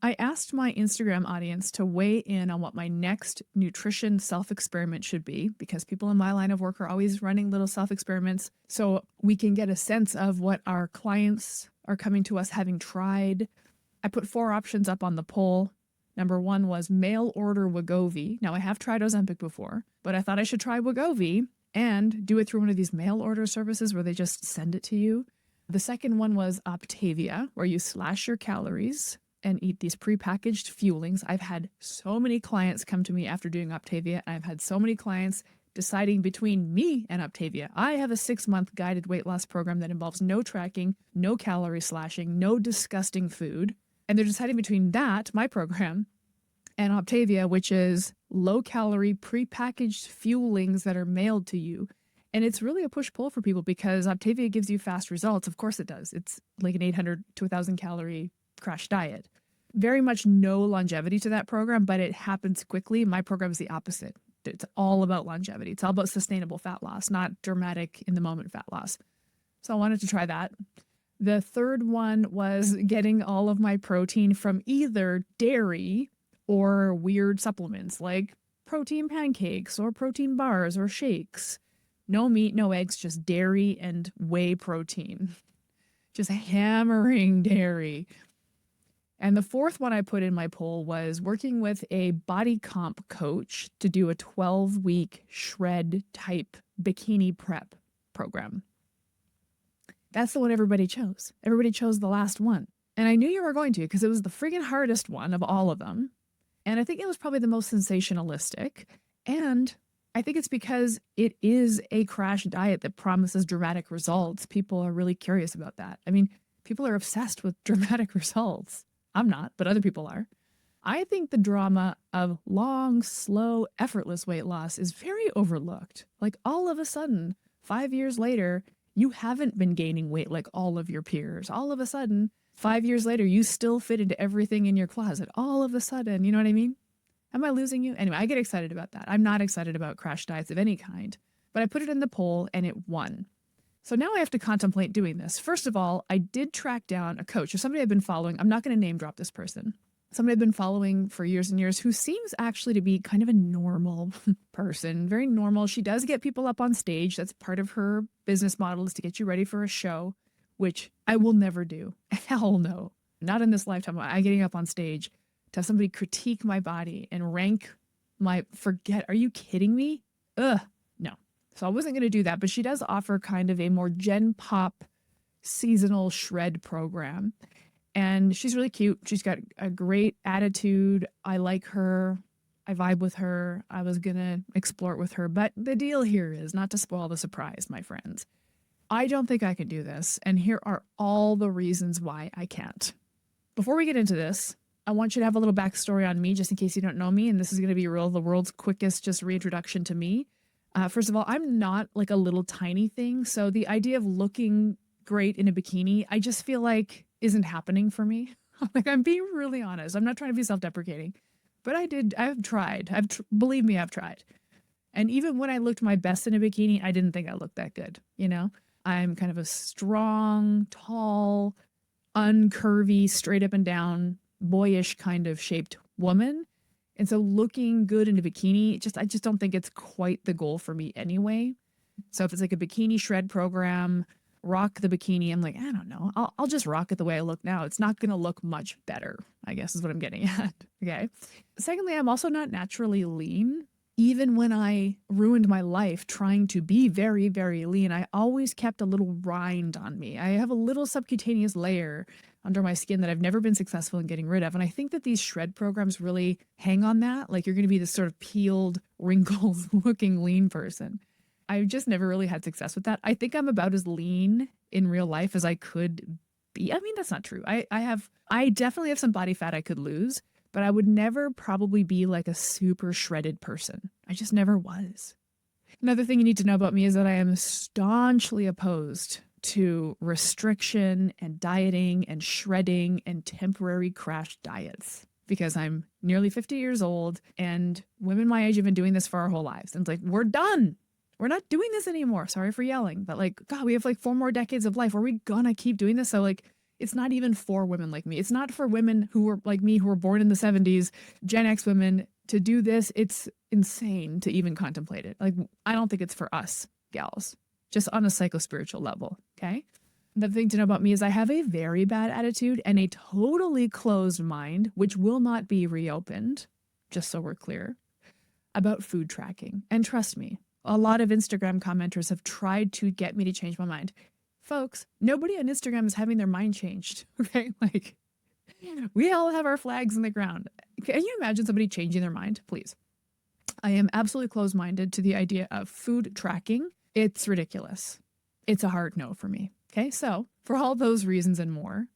I asked my Instagram audience to weigh in on what my next nutrition self experiment should be, because people in my line of work are always running little self experiments. So we can get a sense of what our clients are coming to us having tried. I put 4 options up on the poll. Number 1 was mail order Wegovy. Now, I have tried Ozempic before, but I thought I should try Wegovy and do it through one of these mail order services where they just send it to you. The second one was Octavia, where you slash your calories and eat these prepackaged fuelings. I've had so many clients come to me after doing Octavia, and I've had so many clients deciding between me and Octavia. I have a 6-month guided weight loss program that involves no tracking, no calorie slashing, no disgusting food. And they're deciding between that, my program, and Octavia, which is low-calorie, prepackaged fuelings that are mailed to you. And it's really a push-pull for people because Octavia gives you fast results. Of course it does. It's like an 800 to 1,000 calorie crash diet. Very much no longevity to that program, but it happens quickly. My program is the opposite. It's all about longevity. It's all about sustainable fat loss, not dramatic in the moment fat loss. So I wanted to try that. The third one was getting all of my protein from either dairy or weird supplements like protein pancakes or protein bars or shakes. No meat, no eggs, just dairy and whey protein. Just hammering dairy. And the fourth one I put in my poll was working with a body comp coach to do a 12-week shred type bikini prep program. That's the one everybody chose. Everybody chose the last one. And I knew you were going to because it was the friggin' hardest one of all of them. And I think it was probably the most sensationalistic. And I think it's because it is a crash diet that promises dramatic results. People are really curious about that. I mean, people are obsessed with dramatic results. I'm not, but other people are. I think the drama of long, slow, effortless weight loss is very overlooked. Like all of a sudden, 5 years later, you haven't been gaining weight like all of your peers. All of a sudden, 5 years later, you still fit into everything in your closet. All of a sudden, you know what I mean? Am I losing you? Anyway, I get excited about that. I'm not excited about crash diets of any kind, but I put it in the poll and it won. So now I have to contemplate doing this. First of all, I did track down a coach or somebody I've been following. I'm not going to name drop this person. Somebody I've been following for years and years who seems actually to be kind of a normal person, very normal. She does get people up on stage. That's part of her business model, is to get you ready for a show, which I will never do. Hell no. Not in this lifetime. I getting up on stage to have somebody critique my body and rank my, forget, are you kidding me? Ugh, no. So I wasn't going to do that, but she does offer kind of a more Gen Pop seasonal shred program. And she's really cute. She's got a great attitude. I like her. I vibe with her. I was going to explore it with her. But the deal here is, not to spoil the surprise, my friends, I don't think I can do this. And here are all the reasons why I can't. Before we get into this, I want you to have a little backstory on me, just in case you don't know me. And this is going to be the world's quickest just reintroduction to me. First of all, I'm not like a little tiny thing. So the idea of looking great in a bikini, I just feel like isn't happening for me. Like, I'm being really honest. I'm not trying to be self-deprecating, but I've tried. Believe me, I've tried. And even when I looked my best in a bikini, I didn't think I looked that good. You know, I'm kind of a strong, tall, uncurvy, straight up and down, boyish kind of shaped woman. And so looking good in a bikini, I just don't think it's quite the goal for me anyway. So if it's like a bikini shred program, rock the bikini, I'm like, I don't know. I'll just rock it the way I look now. It's not going to look much better, I guess is what I'm getting at. Okay. Secondly, I'm also not naturally lean. Even when I ruined my life trying to be very, very lean, I always kept a little rind on me. I have a little subcutaneous layer under my skin that I've never been successful in getting rid of. And I think that these shred programs really hang on that. Like, you're going to be this sort of peeled, wrinkled looking lean person. I've just never really had success with that. I think I'm about as lean in real life as I could be. I mean, that's not true. I definitely have some body fat I could lose, but I would never probably be like a super shredded person. I just never was. Another thing you need to know about me is that I am staunchly opposed to restriction and dieting and shredding and temporary crash diets, because I'm nearly 50 years old and women my age have been doing this for our whole lives. And it's like, we're done. We're not doing this anymore. Sorry for yelling, but like, God, we have like 4 more decades of life. Are we gonna keep doing this? So like, It's not even for women like me. It's not for women who were like me, who were born in the 70s, Gen X women to do this. It's insane to even contemplate it. Like, I don't think it's for us gals, just on a psycho-spiritual level. Okay. The thing to know about me is I have a very bad attitude and a totally closed mind, which will not be reopened, just so we're clear, about food tracking. And trust me, a lot of Instagram commenters have tried to get me to change my mind. Folks, nobody on Instagram is having their mind changed, okay? Like, we all have our flags in the ground. Can you imagine somebody changing their mind? Please. I am absolutely closed-minded to the idea of food tracking. It's ridiculous. It's a hard no for me. Okay, so for all those reasons and more,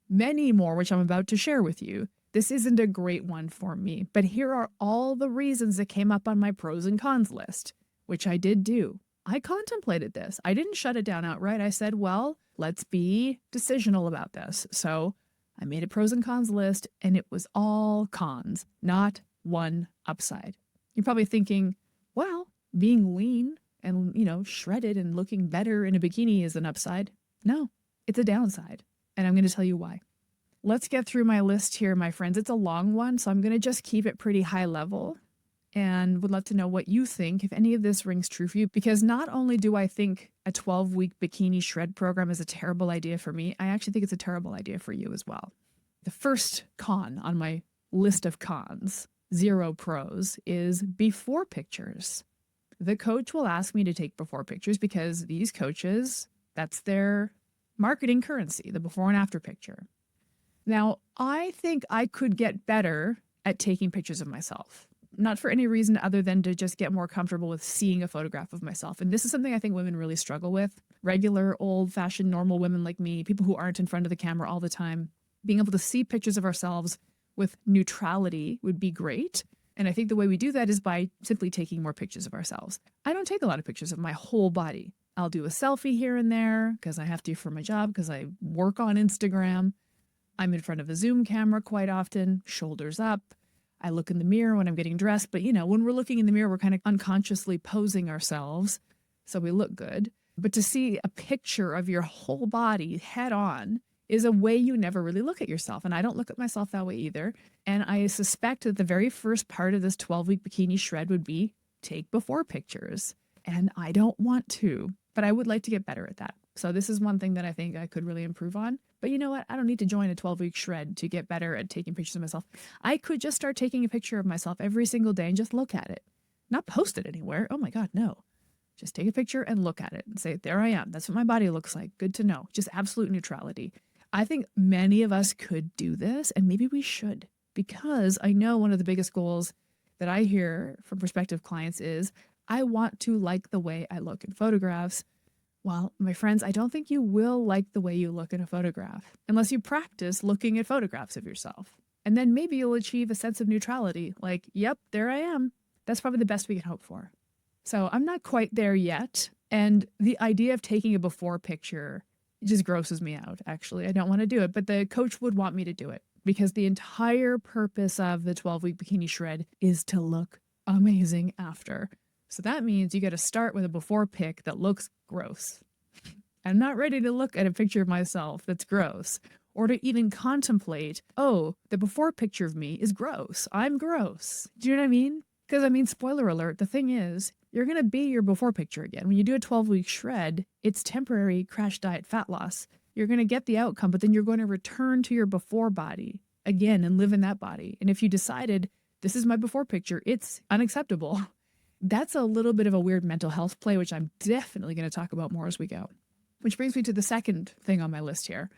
many more, which I'm about to share with you, this isn't a great one for me. But here are all the reasons that came up on my pros and cons list, which I did do. I contemplated this. I didn't shut it down outright. I said, well, let's be decisional about this. So I made a pros and cons list, and it was all cons, not one upside. You're probably thinking, well, being lean and, shredded and looking better in a bikini is an upside. No, it's a downside. And I'm going to tell you why. Let's get through my list here, my friends. It's a long one, so I'm going to just keep it pretty high level and would love to know what you think, if any of this rings true for you, because not only do I think a 12-week bikini shred program is a terrible idea for me, I actually think it's a terrible idea for you as well. The first con on my list of cons, 0 pros, is before pictures. The coach will ask me to take before pictures because these coaches, that's their marketing currency, the before and after picture. Now, I think I could get better at taking pictures of myself, not for any reason other than to just get more comfortable with seeing a photograph of myself. And this is something I think women really struggle with. Regular, old-fashioned, normal women like me, people who aren't in front of the camera all the time, being able to see pictures of ourselves with neutrality would be great. And I think the way we do that is by simply taking more pictures of ourselves. I don't take a lot of pictures of my whole body. I'll do a selfie here and there because I have to for my job, because I work on Instagram. I'm in front of a Zoom camera quite often, shoulders up. I look in the mirror when I'm getting dressed. But, when we're looking in the mirror, we're kind of unconsciously posing ourselves so we look good. But to see a picture of your whole body head on is a way you never really look at yourself. And I don't look at myself that way either. And I suspect that the very first part of this 12-week bikini shred would be take before pictures. And I don't want to, but I would like to get better at that. So this is one thing that I think I could really improve on. But you know what? I don't need to join a 12-week shred to get better at taking pictures of myself. I could just start taking a picture of myself every single day and just look at it. Not post it anywhere. Oh my God, no. Just take a picture and look at it and say, there I am. That's what my body looks like. Good to know. Just absolute neutrality. I think many of us could do this, and maybe we should, because I know one of the biggest goals that I hear from prospective clients is, I want to like the way I look in photographs. Well, my friends, I don't think you will like the way you look in a photograph unless you practice looking at photographs of yourself. And then maybe you'll achieve a sense of neutrality, like, yep, there I am. That's probably the best we can hope for. So I'm not quite there yet. And the idea of taking a before picture just grosses me out, actually. I don't want to do it, but the coach would want me to do it because the entire purpose of the 12-week bikini shred is to look amazing after. So that means you got to start with a before pic that looks gross. I'm not ready to look at a picture of myself that's gross or to even contemplate, oh, the before picture of me is gross. I'm gross. Do you know what I mean? Because, spoiler alert, the thing is, you're going to be your before picture again. When you do a 12-week shred, it's temporary crash diet fat loss. You're going to get the outcome, but then you're going to return to your before body again and live in that body. And if you decided, this is my before picture, it's unacceptable. That's a little bit of a weird mental health play, which I'm definitely going to talk about more as we go. Which brings me to the second thing on my list here,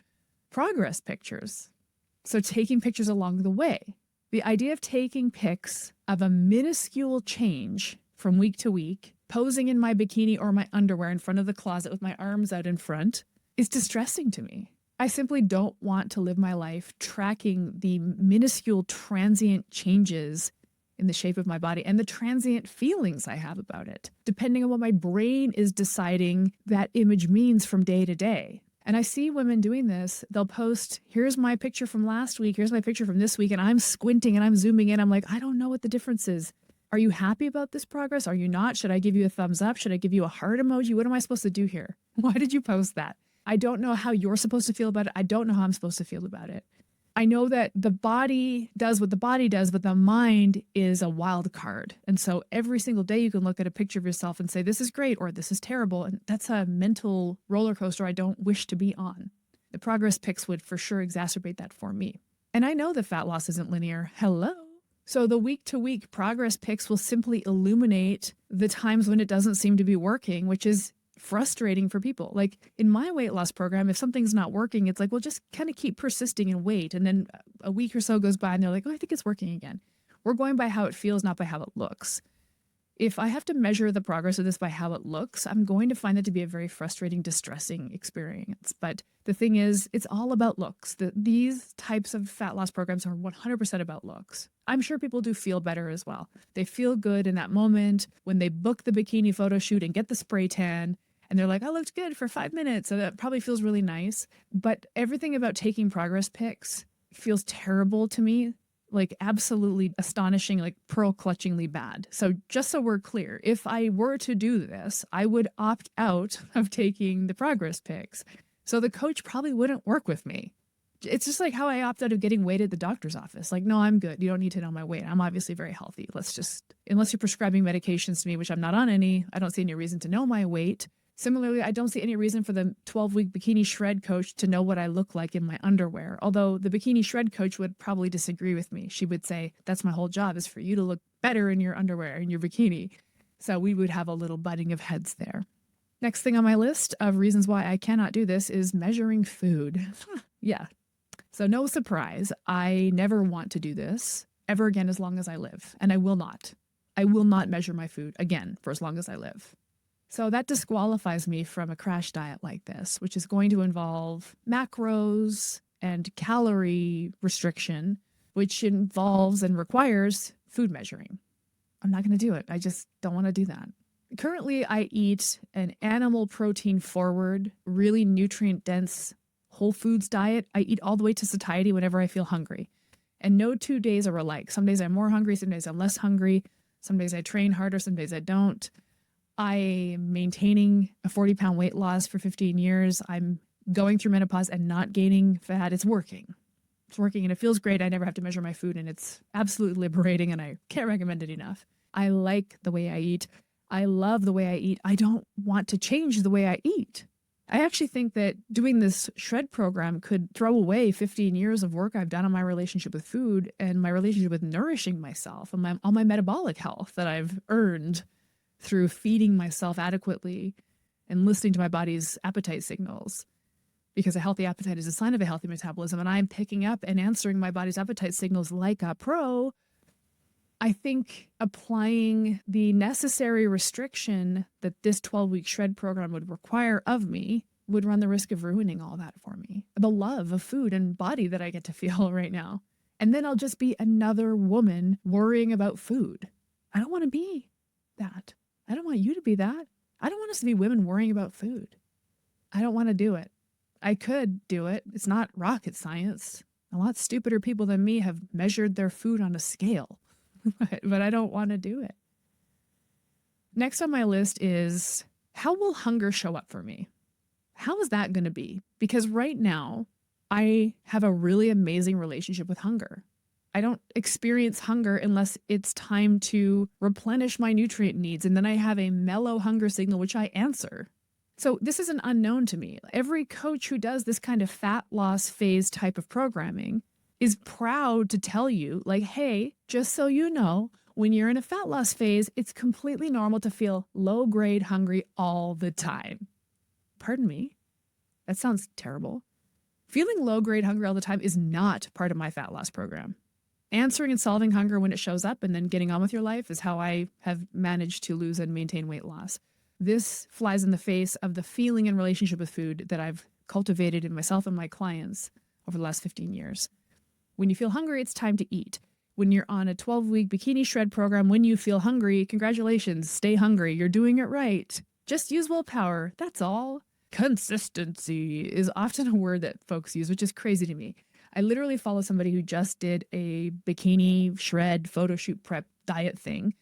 progress pictures. So taking pictures along the way. The idea of taking pics of a minuscule change from week to week, posing in my bikini or my underwear in front of the closet with my arms out in front, is distressing to me. I simply don't want to live my life tracking the minuscule transient changes in the shape of my body and the transient feelings I have about it, depending on what my brain is deciding that image means from day to day. And I see women doing this. They'll post, here's my picture from last week, here's my picture from this week, and I'm squinting and I'm zooming in. I'm like, I don't know what the difference is. Are you happy about this progress? Are you not? Should I give you a thumbs up? Should I give you a heart emoji? What am I supposed to do here? Why did you post that? I don't know how you're supposed to feel about it. I don't know how I'm supposed to feel about it. I know that the body does what the body does, but the mind is a wild card. And so every single day you can look at a picture of yourself and say, this is great or this is terrible. And that's a mental roller coaster I don't wish to be on. The progress pics would for sure exacerbate that for me. And I know that fat loss isn't linear. Hello. So the week to week progress pics will simply illuminate the times when it doesn't seem to be working, which is frustrating for people. Like in my weight loss program, if something's not working, it's like, well, just kind of keep persisting and wait. And then a week or so goes by and they're like, oh, I think it's working again. We're going by how it feels, not by how it looks. If I have to measure the progress of this by how it looks, I'm going to find it to be a very frustrating, distressing experience. But the thing is, it's all about looks. These types of fat loss programs are 100% about looks. I'm sure people do feel better as well. They feel good in that moment when they book the bikini photo shoot and get the spray tan. And they're like, I looked good for 5 minutes. So that probably feels really nice. But everything about taking progress pics feels terrible to me. Like absolutely astonishing, like pearl clutchingly bad. So just so we're clear, if I were to do this, I would opt out of taking the progress pics. So the coach probably wouldn't work with me. It's just like how I opt out of getting weighed at the doctor's office. Like, no, I'm good. You don't need to know my weight. I'm obviously very healthy. Unless you're prescribing medications to me, which I'm not on any, I don't see any reason to know my weight. Similarly, I don't see any reason for the 12-week bikini shred coach to know what I look like in my underwear, although the bikini shred coach would probably disagree with me. She would say, that's my whole job, is for you to look better in your underwear, in your bikini. So we would have a little butting of heads there. Next thing on my list of reasons why I cannot do this is measuring food. Yeah. So no surprise, I never want to do this ever again as long as I live, and I will not. I will not measure my food again for as long as I live. So that disqualifies me from a crash diet like this, which is going to involve macros and calorie restriction, which involves and requires food measuring. I'm not going to do it. I just don't want to do that. Currently, I eat an animal protein forward, really nutrient dense whole foods diet. I eat all the way to satiety whenever I feel hungry. And no 2 days are alike. Some days I'm more hungry, some days I'm less hungry. Some days I train harder, some days I don't. I am maintaining a 40-pound weight loss for 15 years. I'm going through menopause and not gaining fat. It's working. It's working and it feels great. I never have to measure my food and it's absolutely liberating and I can't recommend it enough. I like the way I eat. I love the way I eat. I don't want to change the way I eat. I actually think that doing this shred program could throw away 15 years of work I've done on my relationship with food and my relationship with nourishing myself and all my metabolic health that I've earned through feeding myself adequately and listening to my body's appetite signals. Because a healthy appetite is a sign of a healthy metabolism, and I'm picking up and answering my body's appetite signals like a pro. I think applying the necessary restriction that this 12-week shred program would require of me would run the risk of ruining all that for me. The love of food and body that I get to feel right now. And then I'll just be another woman worrying about food. I don't want to be that. I don't want you to be that. I don't want us to be women worrying about food. I don't want to do it. I could do it. It's not rocket science. A lot stupider people than me have measured their food on a scale, but I don't want to do it. Next on my list is, how will hunger show up for me? How is that going to be? Because right now, I have a really amazing relationship with hunger. I don't experience hunger unless it's time to replenish my nutrient needs. And then I have a mellow hunger signal, which I answer. So this is an unknown to me. Every coach who does this kind of fat loss phase type of programming is proud to tell you, like, hey, just so you know, when you're in a fat loss phase, it's completely normal to feel low-grade hungry all the time. Pardon me? That sounds terrible. Feeling low-grade hungry all the time is not part of my fat loss program. Answering and solving hunger when it shows up and then getting on with your life is how I have managed to lose and maintain weight loss. This flies in the face of the feeling and relationship with food that I've cultivated in myself and my clients over the last 15 years. When you feel hungry, it's time to eat. When you're on a 12-week bikini shred program, when you feel hungry, congratulations, stay hungry. You're doing it right. Just use willpower. That's all. Consistency is often a word that folks use, which is crazy to me. I literally follow somebody who just did a bikini shred photo shoot prep diet thing.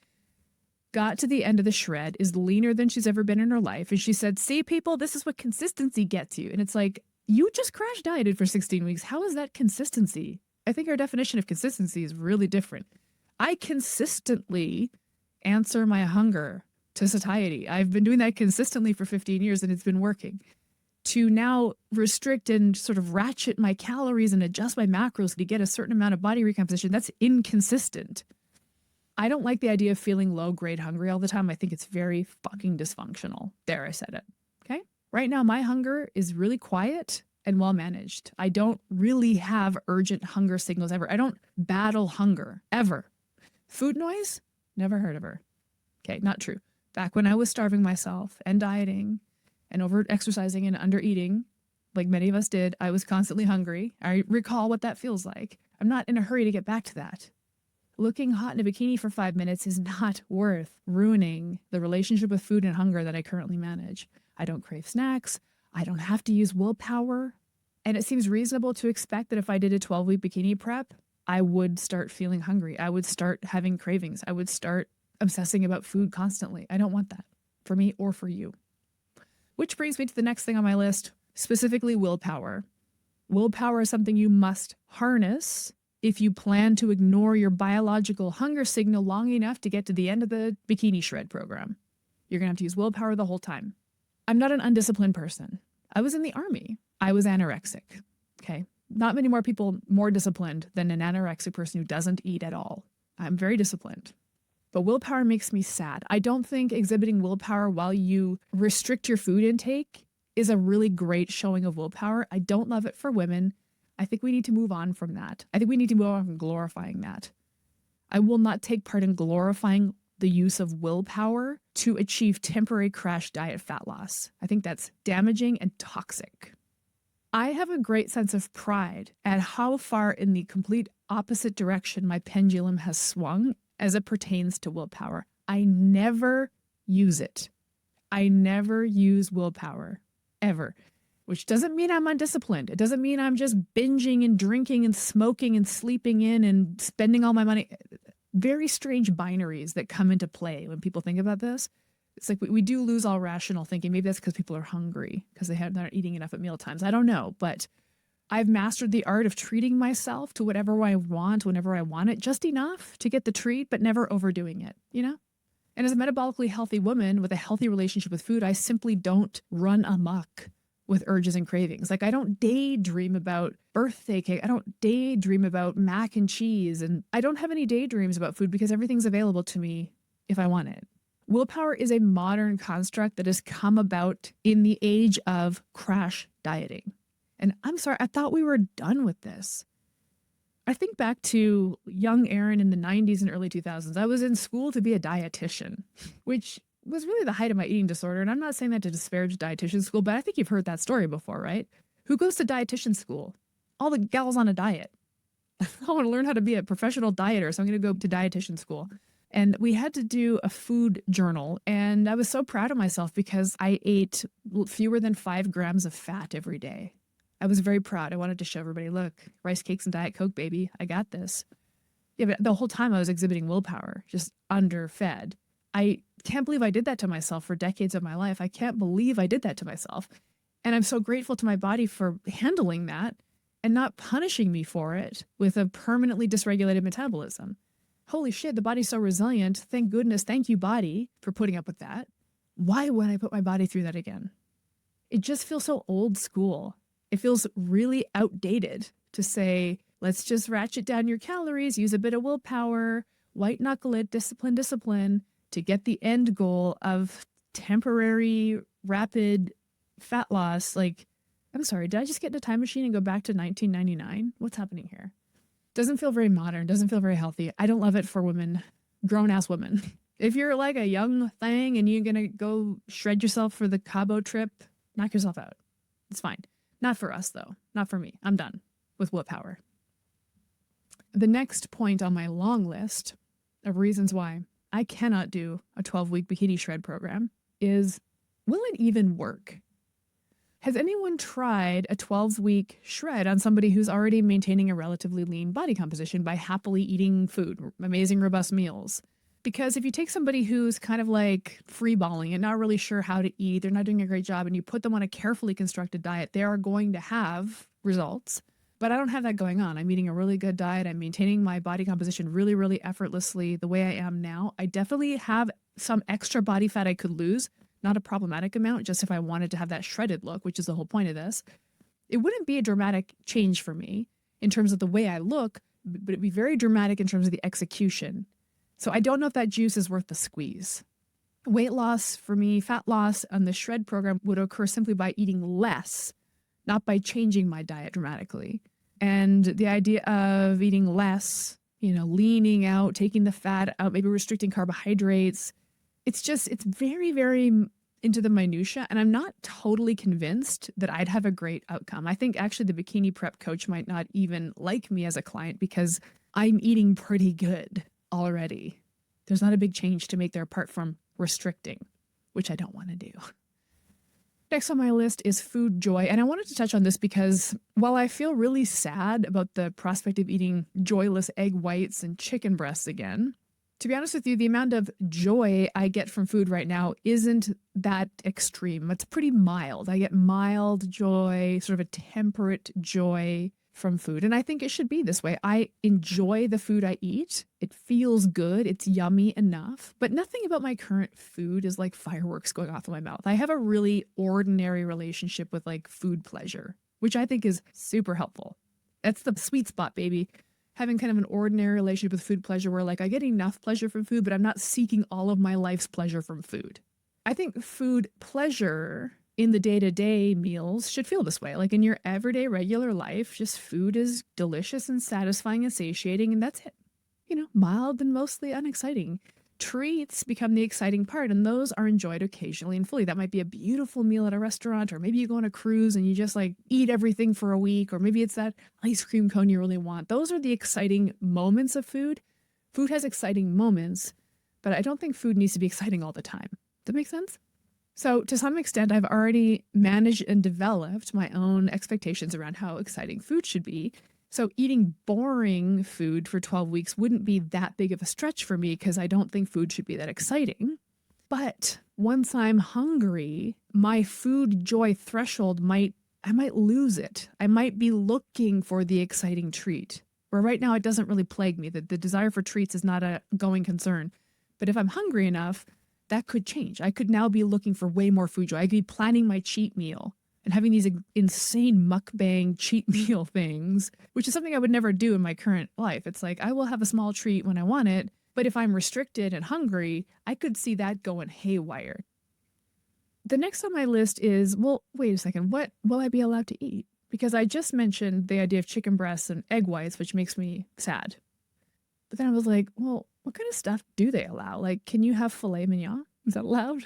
got to the end of the shred, is leaner than she's ever been in her life. And she said, see, people, this is what consistency gets you. And it's like, you just crash dieted for 16 weeks. How is that consistency? I think our definition of consistency is really different. I consistently answer my hunger to satiety. I've been doing that consistently for 15 years and it's been working. To now restrict and sort of ratchet my calories and adjust my macros to get a certain amount of body recomposition, that's inconsistent. I don't like the idea of feeling low-grade hungry all the time. I think it's very fucking dysfunctional. There, I said it. Okay? Right now, my hunger is really quiet and well-managed. I don't really have urgent hunger signals ever. I don't battle hunger, ever. Food noise? Never heard of her. Okay, not true. Back when I was starving myself and dieting and over-exercising and under-eating, like many of us did, I was constantly hungry. I recall what that feels like. I'm not in a hurry to get back to that. Looking hot in a bikini for 5 minutes is not worth ruining the relationship with food and hunger that I currently manage. I don't crave snacks. I don't have to use willpower. And it seems reasonable to expect that if I did a 12-week bikini prep, I would start feeling hungry. I would start having cravings. I would start obsessing about food constantly. I don't want that for me or for you. Which brings me to the next thing on my list, specifically willpower. Willpower is something you must harness if you plan to ignore your biological hunger signal long enough to get to the end of the bikini shred program. You're going to have to use willpower the whole time. I'm not an undisciplined person. I was in the army. I was anorexic. Okay. Not many more people more disciplined than an anorexic person who doesn't eat at all. I'm very disciplined. But willpower makes me sad. I don't think exhibiting willpower while you restrict your food intake is a really great showing of willpower. I don't love it for women. I think we need to move on from that. I think we need to move on from glorifying that. I will not take part in glorifying the use of willpower to achieve temporary crash diet fat loss. I think that's damaging and toxic. I have a great sense of pride at how far in the complete opposite direction my pendulum has swung as it pertains to willpower. I never use it. I never use willpower, ever. Which doesn't mean I'm undisciplined. It doesn't mean I'm just binging and drinking and smoking and sleeping in and spending all my money. Very strange binaries that come into play when people think about this. It's like we do lose all rational thinking. Maybe that's because people are hungry because they're not eating enough at meal times. I don't know, but I've mastered the art of treating myself to whatever I want, whenever I want it, just enough to get the treat, but never overdoing it, you know? And as a metabolically healthy woman with a healthy relationship with food, I simply don't run amok with urges and cravings. Like I don't daydream about birthday cake. I don't daydream about mac and cheese. And I don't have any daydreams about food because everything's available to me if I want it. Willpower is a modern construct that has come about in the age of crash dieting. And I'm sorry, I thought we were done with this. I think back to young Erin in the 90s and early 2000s. I was in school to be a dietitian, which was really the height of my eating disorder. And I'm not saying that to disparage dietitian school, but I think you've heard that story before, right? Who goes to dietitian school? All the gals on a diet. I want to learn how to be a professional dieter, so I'm going to go to dietitian school. And we had to do a food journal. And I was so proud of myself because I ate fewer than 5 grams of fat every day. I was very proud. I wanted to show everybody, look, rice cakes and Diet Coke, baby. I got this. Yeah, but the whole time I was exhibiting willpower, just underfed. I can't believe I did that to myself for decades of my life. I can't believe I did that to myself. And I'm so grateful to my body for handling that and not punishing me for it with a permanently dysregulated metabolism. Holy shit, the body's so resilient. Thank goodness. Thank you, body, for putting up with that. Why would I put my body through that again? It just feels so old school. It feels really outdated to say, let's just ratchet down your calories, use a bit of willpower, white knuckle it, discipline, to get the end goal of temporary, rapid fat loss. Like, I'm sorry, did I just get in a time machine and go back to 1999? What's happening here? Doesn't feel very modern, doesn't feel very healthy. I don't love it for women, grown-ass women. If you're like a young thing and you're going to go shred yourself for the Cabo trip, knock yourself out. It's fine. Not for us, though. Not for me. I'm done with willpower. The next point on my long list of reasons why I cannot do a 12-week bikini shred program is, will it even work? Has anyone tried a 12-week shred on somebody who's already maintaining a relatively lean body composition by happily eating food, amazing, robust meals? Because if you take somebody who's kind of like freeballing and not really sure how to eat, they're not doing a great job, and you put them on a carefully constructed diet, they are going to have results. But I don't have that going on. I'm eating a really good diet. I'm maintaining my body composition really, really effortlessly the way I am now. I definitely have some extra body fat I could lose, not a problematic amount, just if I wanted to have that shredded look, which is the whole point of this. It wouldn't be a dramatic change for me in terms of the way I look, but it'd be very dramatic in terms of the execution. So I don't know if that juice is worth the squeeze. Weight loss for me, fat loss on the shred program would occur simply by eating less, not by changing my diet dramatically. And the idea of eating less, leaning out, taking the fat out, maybe restricting carbohydrates, it's very, very into the minutia. And I'm not totally convinced that I'd have a great outcome. I think actually the bikini prep coach might not even like me as a client because I'm eating pretty good already. There's not a big change to make there apart from restricting, which I don't want to do. Next on my list is food joy. And I wanted to touch on this because while I feel really sad about the prospect of eating joyless egg whites and chicken breasts again, to be honest with you, the amount of joy I get from food right now isn't that extreme. It's pretty mild. I get mild joy, sort of a temperate joy from food. And I think it should be this way. I enjoy the food I eat. It feels good. It's yummy enough. But nothing about my current food is like fireworks going off in my mouth. I have a really ordinary relationship with like food pleasure, which I think is super helpful. That's the sweet spot, baby. Having kind of an ordinary relationship with food pleasure where like I get enough pleasure from food, but I'm not seeking all of my life's pleasure from food. I think food pleasure in the day-to-day meals should feel this way. Like in your everyday regular life, just food is delicious and satisfying and satiating, and that's it. Mild and mostly unexciting. Treats become the exciting part, and those are enjoyed occasionally and fully. That might be a beautiful meal at a restaurant, or maybe you go on a cruise and you just like eat everything for a week, or maybe it's that ice cream cone you really want. Those are the exciting moments of food. Food has exciting moments, but I don't think food needs to be exciting all the time. Does that make sense? So to some extent, I've already managed and developed my own expectations around how exciting food should be. So eating boring food for 12 weeks wouldn't be that big of a stretch for me because I don't think food should be that exciting. But once I'm hungry, my food joy threshold I might lose it. I might be looking for the exciting treat. Where right now it doesn't really plague me. The desire for treats is not a going concern. But if I'm hungry enough, that could change. I could now be looking for way more food joy. I could be planning my cheat meal and having these insane mukbang cheat meal things, which is something I would never do in my current life. It's like I will have a small treat when I want it, but if I'm restricted and hungry, I could see that going haywire. The next on my list is, well, wait a second, what will I be allowed to eat? Because I just mentioned the idea of chicken breasts and egg whites, which makes me sad. But then I was like, well, what kind of stuff do they allow? Like, can you have filet mignon? Is that allowed?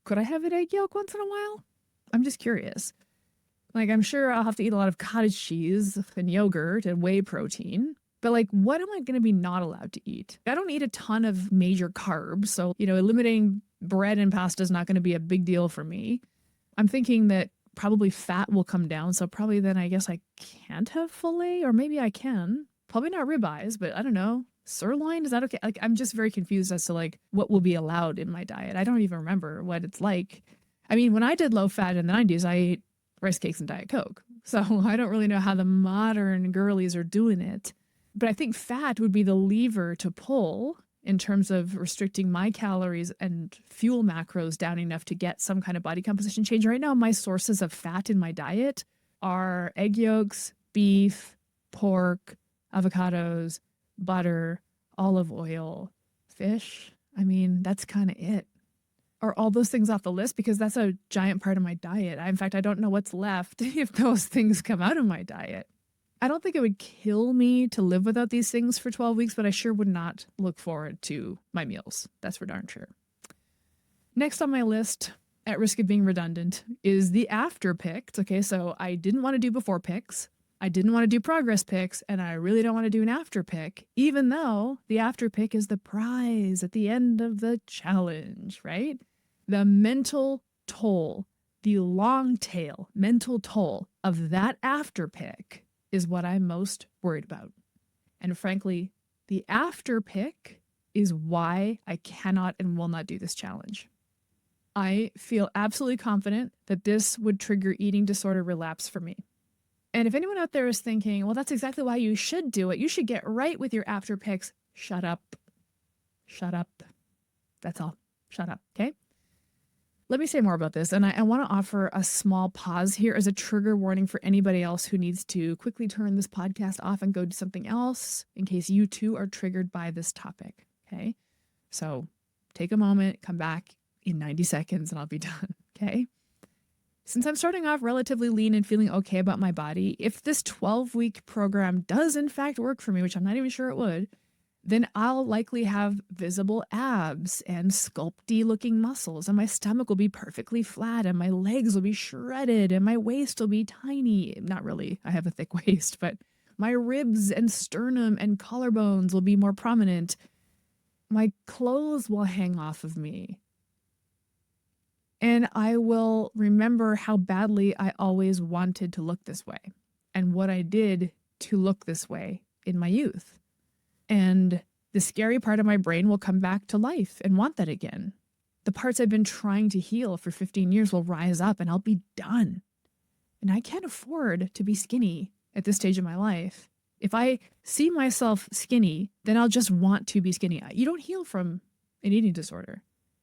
Could I have an egg yolk once in a while? I'm just curious. Like, I'm sure I'll have to eat a lot of cottage cheese and yogurt and whey protein. But like, what am I going to be not allowed to eat? I don't eat a ton of major carbs. So, eliminating bread and pasta is not going to be a big deal for me. I'm thinking that probably fat will come down. So probably then I guess I can't have filet, or maybe I can. Probably not ribeyes, but I don't know. Sirloin, is that okay? Like, I'm just very confused as to like what will be allowed in my diet. I don't even remember what it's like. I mean, when I did low fat in the 90s, I ate rice cakes and Diet Coke. So I don't really know how the modern girlies are doing it. But I think fat would be the lever to pull in terms of restricting my calories and fuel macros down enough to get some kind of body composition change. Right now, my sources of fat in my diet are egg yolks, beef, pork, avocados, butter, olive oil, fish. I mean, that's kind of it. Are all those things off the list? Because that's a giant part of my diet. In fact, I don't know what's left if those things come out of my diet. I don't think it would kill me to live without these things for 12 weeks, but I sure would not look forward to my meals. That's for darn sure. Next on my list, at risk of being redundant, is the after pics. Okay, so I didn't want to do before pics. I didn't want to do progress pics, and I really don't want to do an after pic, even though the after pic is the prize at the end of the challenge, right? The mental toll, the long tail mental toll of that after pic is what I'm most worried about. And frankly, the after pic is why I cannot and will not do this challenge. I feel absolutely confident that this would trigger eating disorder relapse for me. And if anyone out there is thinking, well, that's exactly why you should do it. You should get right with your after pics. Shut up. Shut up. That's all. Shut up. Okay. Let me say more about this. And I want to offer a small pause here as a trigger warning for anybody else who needs to quickly turn this podcast off and go do something else in case you too are triggered by this topic. Okay. So take a moment, come back in 90 seconds and I'll be done. Okay. Since I'm starting off relatively lean and feeling okay about my body, if this 12-week program does in fact work for me, which I'm not even sure it would, then I'll likely have visible abs and sculpty looking muscles, and my stomach will be perfectly flat, and my legs will be shredded, and my waist will be tiny. Not really, I have a thick waist, but my ribs and sternum and collarbones will be more prominent. My clothes will hang off of me. And I will remember how badly I always wanted to look this way and what I did to look this way in my youth. And the scary part of my brain will come back to life and want that again. The parts I've been trying to heal for 15 years will rise up and I'll be done. And I can't afford to be skinny at this stage of my life. If I see myself skinny, then I'll just want to be skinny. You don't heal from an eating disorder.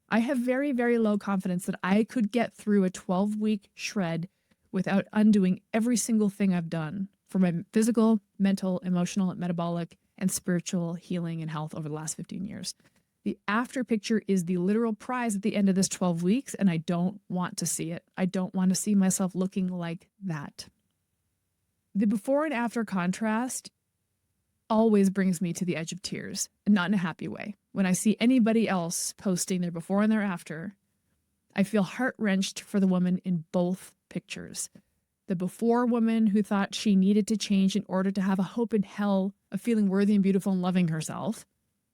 I have very, very low confidence that I could get through a 12-week shred without undoing every single thing I've done for my physical, mental, emotional, metabolic, and spiritual healing and health over the last 15 years. The after picture is the literal prize at the end of this 12 weeks, and I don't want to see it. I don't want to see myself looking like that. The before and after contrast always brings me to the edge of tears, and not in a happy way. When I see anybody else posting their before and their after, I feel heart-wrenched for the woman in both pictures. The before woman who thought she needed to change in order to have a hope in hell of feeling worthy and beautiful and loving herself.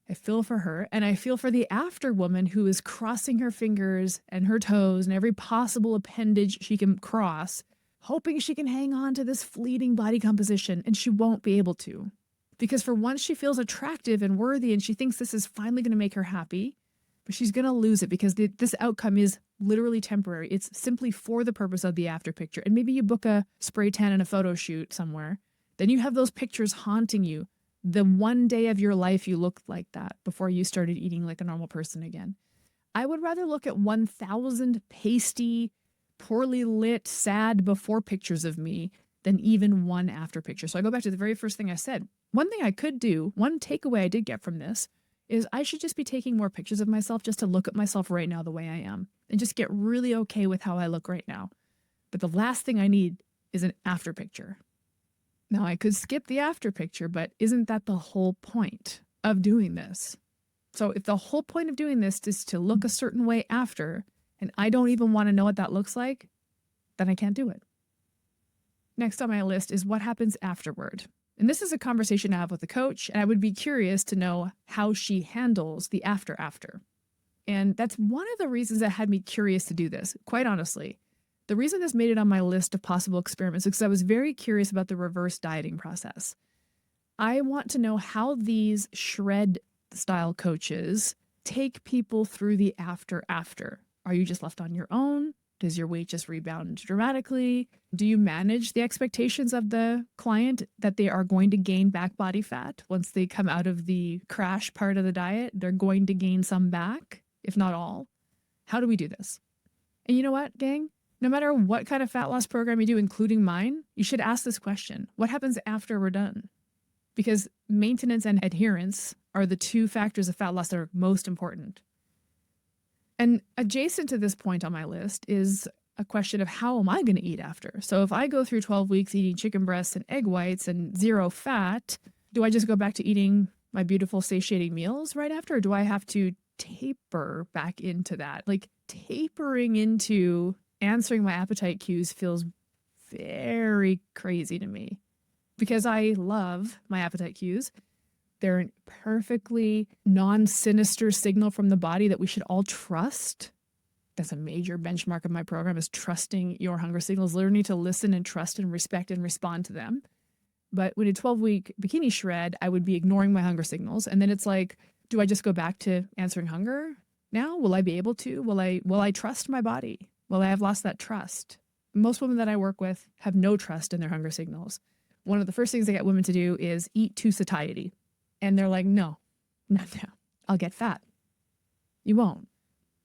I feel for her. And I feel for the after woman who is crossing her fingers and her toes and every possible appendage she can cross, hoping she can hang on to this fleeting body composition, and she won't be able to. Because for once she feels attractive and worthy and she thinks this is finally going to make her happy, but she's going to lose it because this outcome is literally temporary. It's simply for the purpose of the after picture. And maybe you book a spray tan and a photo shoot somewhere. Then you have those pictures haunting you. The one day of your life you looked like that before you started eating like a normal person again. I would rather look at 1,000 pasty, poorly lit, sad before pictures of me than even one after picture. So I go back to the very first thing I said. One thing I could do, one takeaway I did get from this, is I should just be taking more pictures of myself just to look at myself right now the way I am and just get really okay with how I look right now. But the last thing I need is an after picture. Now, I could skip the after picture, but isn't that the whole point of doing this? So if the whole point of doing this is to look a certain way after, and I don't even want to know what that looks like, then I can't do it. Next on my list is what happens afterward. And this is a conversation I have with a coach, and I would be curious to know how she handles the after. And that's one of the reasons that had me curious to do this, quite honestly. The reason this made it on my list of possible experiments is because I was very curious about the reverse dieting process. I want to know how these shred style coaches take people through the after. Are you just left on your own? Does your weight just rebound dramatically? Do you manage the expectations of the client that they are going to gain back body fat once they come out of the crash part of the diet? They're going to gain some back, if not all. How do we do this? And you know what, gang? No matter what kind of fat loss program you do, including mine, you should ask this question. What happens after we're done? Because maintenance and adherence are the two factors of fat loss that are most important. And adjacent to this point on my list is a question of how am I going to eat after? So if I go through 12 weeks eating chicken breasts and egg whites and zero fat, do I just go back to eating my beautiful satiating meals right after? Or do I have to taper back into that? Like tapering into answering my appetite cues feels very crazy to me because I love my appetite cues. They're a perfectly non-sinister signal from the body that we should all trust. That's a major benchmark of my program, is trusting your hunger signals, learning to listen and trust and respect and respond to them. But with a 12-week bikini shred, I would be ignoring my hunger signals. And then it's like Do I just go back to answering hunger now? Will I be able to? Will I trust my body? Will I have lost that trust? Most women that I work with have no trust in their hunger signals. One of the first things I get women to do is eat to satiety. And they're like, no, no, I'll get fat. You won't.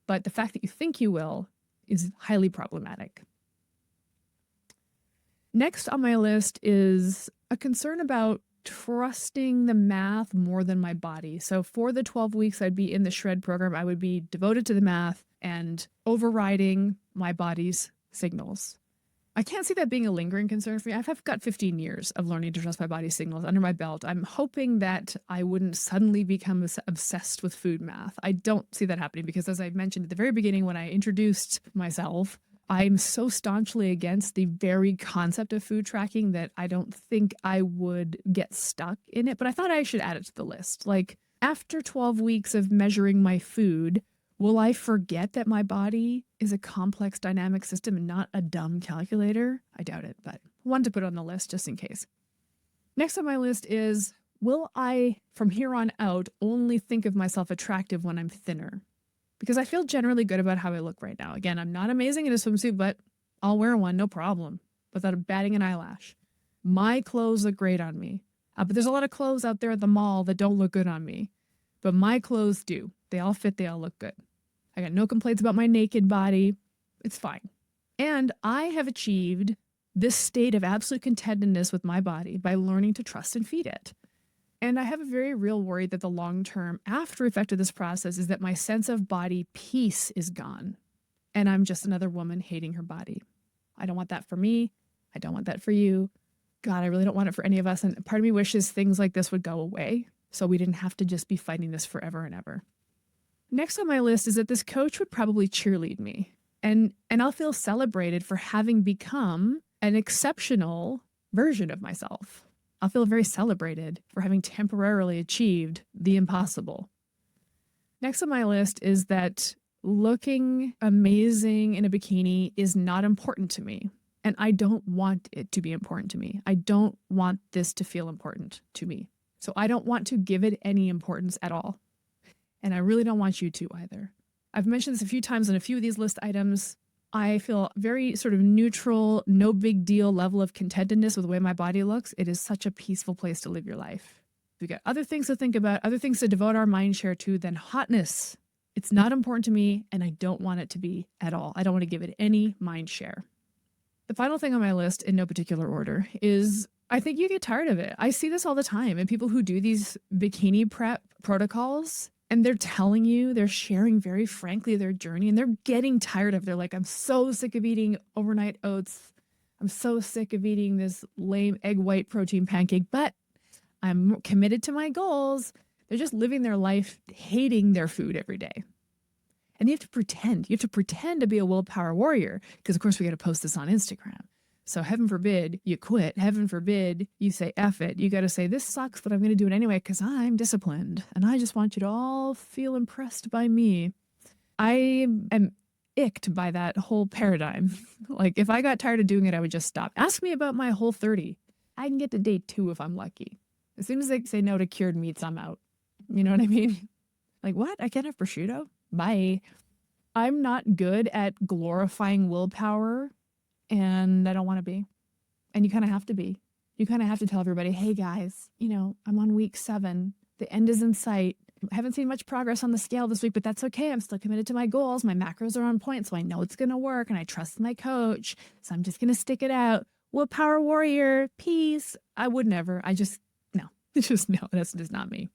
But the fact that you think you will is highly problematic. Next on my list is a concern about trusting the math more than my body. So for the 12 weeks I'd be in the shred program, I would be devoted to the math and overriding my body's signals. I can't see that being a lingering concern for me. I've got 15 years of learning to trust my body's signals under my belt. I'm hoping that I wouldn't suddenly become obsessed with food math. I don't see that happening because, as I mentioned at the very beginning when I introduced myself, I'm so staunchly against the very concept of food tracking that I don't think I would get stuck in it. But I thought I should add it to the list. Like, after 12 weeks of measuring my food, will I forget that my body is a complex dynamic system and not a dumb calculator? I doubt it, but wanted to put it on the list just in case. Next on my list is, will I, from here on out, only think of myself attractive when I'm thinner? Because I feel generally good about how I look right now. Again, I'm not amazing in a swimsuit, but I'll wear one, no problem, without batting an eyelash. My clothes look great on me. But there's a lot of clothes out there at the mall that don't look good on me. But my clothes do. They all fit, they all look good. I got no complaints about my naked body. It's fine. And I have achieved this state of absolute contentedness with my body by learning to trust and feed it. And I have a very real worry that the long-term after effect of this process is that my sense of body peace is gone. And I'm just another woman hating her body. I don't want that for me. I don't want that for you. God, I really don't want it for any of us. And part of me wishes things like this would go away so we didn't have to just be fighting this forever and ever. Next on my list is that this coach would probably cheerlead me. And I'll feel celebrated for having become an exceptional version of myself. I'll feel very celebrated for having temporarily achieved the impossible. Next on my list is that looking amazing in a bikini is not important to me. And I don't want it to be important to me. I don't want this to feel important to me. So I don't want to give it any importance at all. And I really don't want you to either. I've mentioned this a few times on a few of these list items. I feel very sort of neutral, no big deal level of contentedness with the way my body looks. It is such a peaceful place to live your life. We've got other things to think about, other things to devote our mind share to than hotness. It's not important to me, and I don't want it to be at all. I don't want to give it any mind share. The final thing on my list, in no particular order, is I think you get tired of it. I see this all the time, and people who do these bikini prep protocols, and they're telling you, they're sharing very frankly their journey, and they're getting tired of it. They're like, I'm so sick of eating overnight oats. I'm so sick of eating this lame egg white protein pancake, but I'm committed to my goals. They're just living their life hating their food every day. And you have to pretend. You have to pretend to be a willpower warrior because, of course, we got to post this on Instagram. So heaven forbid you quit. Heaven forbid you say F it. You got to say, this sucks, but I'm going to do it anyway because I'm disciplined. And I just want you to all feel impressed by me. I am icked by that whole paradigm. Like, if I got tired of doing it, I would just stop. Ask me about my Whole30. I can get to day 2 if I'm lucky. As soon as they say no to cured meats, I'm out. You know what I mean? Like, what? I can't have prosciutto? Bye. I'm not good at glorifying willpower, and I don't want to be. And you kind of have to be. You kind of have to tell everybody, hey guys, I'm on week 7. The end is in sight. I haven't seen much progress on the scale this week, but that's okay. I'm still committed to my goals. My macros are on point, so I know it's going to work, and I trust my coach. So I'm just going to stick it out. Willpower warrior, peace. I would never. No. It's just no. That's just not me.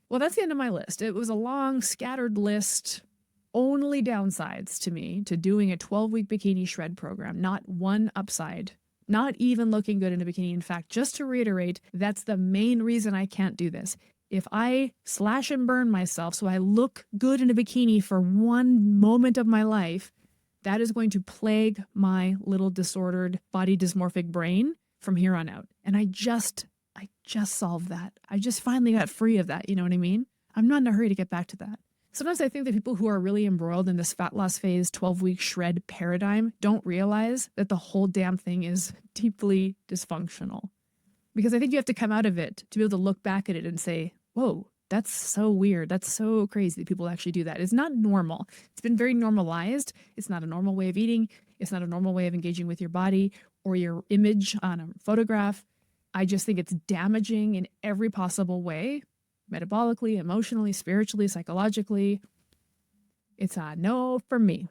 Well, that's the end of my list. It was a long, scattered list. Only downsides to me to doing a 12-week bikini shred program. Not one upside. Not even looking good in a bikini. In fact, just to reiterate, that's the main reason I can't do this. If I slash and burn myself so I look good in a bikini for one moment of my life, that is going to plague my little disordered body dysmorphic brain from here on out. And I just solved that. I just finally got free of that. You know what I mean? I'm not in a hurry to get back to that. Sometimes I think that people who are really embroiled in this fat loss phase 12-week shred paradigm don't realize that the whole damn thing is deeply dysfunctional. Because I think you have to come out of it to be able to look back at it and say, whoa, That's so weird. That's so crazy that people actually do that. It's not normal. It's been very normalized. It's not a normal way of eating. It's not a normal way of engaging with your body or your image on a photograph. I just think it's damaging in every possible way, metabolically, emotionally, spiritually, psychologically. It's a no for me.